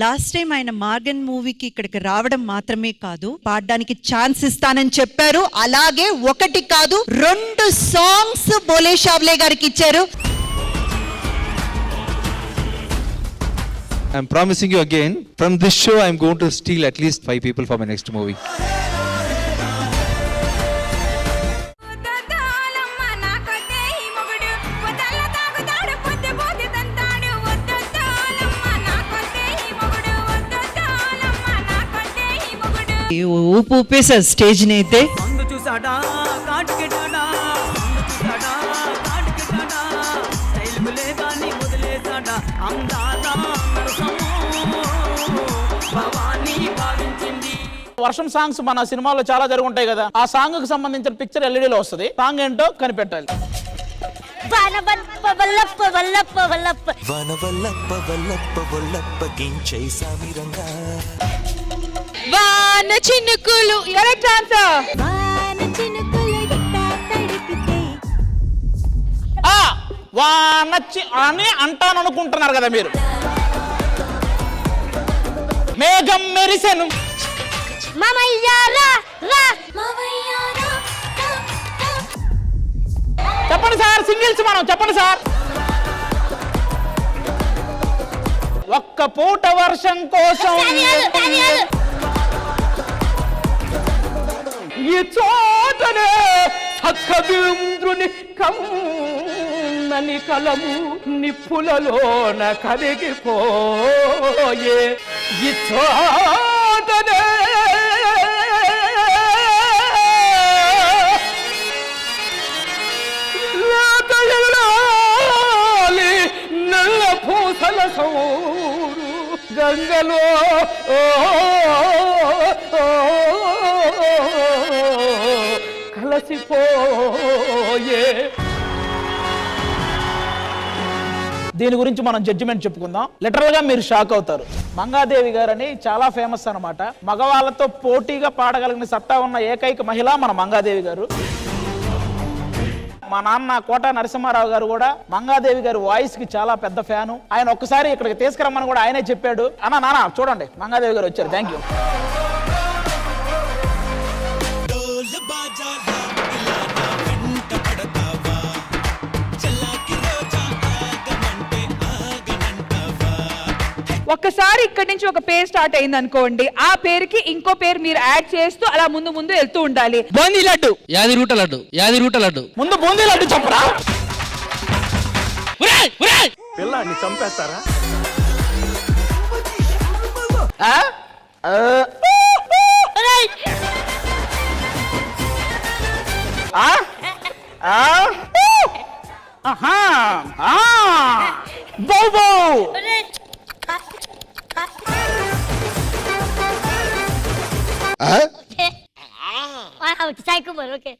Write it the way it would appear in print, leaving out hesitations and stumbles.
Last time ఆయన Morgan మూవీకి ఇక్కడికి రావడం మాత్రమే కాదు, పాడడానికి ఛాన్స్ ఇస్తానని చెప్పారు. అలాగే ఒకటి కాదు 2 సాంగ్స్ బోలే షావ్లే గారికి ఇచ్చారు. I'm promising you again, from this show I'm going to steal at least 5 people for my next movie. ఊపు ఊపేసారు స్టేజ్ ని అయితే. వర్షం సాంగ్స్ మన సినిమాలో చాలా జరుగుంటాయి కదా, ఆ సాంగ్ కి సంబంధించిన పిక్చర్ ఎల్ఈడీలో వస్తుంది. సాంగ్ ఏంటో కనిపెట్టాలి. వాన చినుకులు కరెక్ట్ ఆన్సర్. వానచ్చి అని అంటాననుకుంటున్నారు కదా మీరు. మేఘం మెరిసెను. చెప్పండి సార్, సింగిల్స్ మనం చెప్పండి సార్. ఒక్క పూట వర్షం కోసం ఈ చోటనే సత్కవీంద్రుని కమ్మని కలము నిప్పులలోన కరిగిపోయే ఈ చోటనే నల్ల పూసల సౌరు గంగలో కలసిపోయే. దీని గురించి మనం జడ్జిమెంట్ చెప్పుకుందాం. లిటరల్ గా మీరు షాక్ అవుతారు. మంగాదేవి గారని చాలా ఫేమస్ అన్నమాట. మగవాళ్ళతో పోటీగా పాడగలిగిన సత్తా ఉన్న ఏకైక మహిళ మన మంగాదేవి గారు. మా నాన్న కోట నరసింహారావు గారు కూడా మంగాదేవి గారి వాయిస్ కి చాలా పెద్ద ఫ్యాను. ఆయన ఒక్కసారి ఇక్కడికి తీసుకురమ్మని కూడా ఆయనే చెప్పాడు. నాన్న చూడండి, మంగాదేవి గారు వచ్చారు. Thank you. ఒక్కసారి ఇక్కడి నుంచి ఒక పేరు స్టార్ట్ అయింది అనుకోండి, ఆ పేరుకి ఇంకో పేరు మీరు యాడ్ చేస్తూ అలా ముందు ముందు వెళ్తూ ఉండాలి. బూందీ లడ్డు, యాది రూట లడ్డు, యాది రూట లడ్డు. ముందు బూందీ లడ్డు చెప్పరా. పిల్లాన్ని చంపేస్తారా? Saya kumur, okay.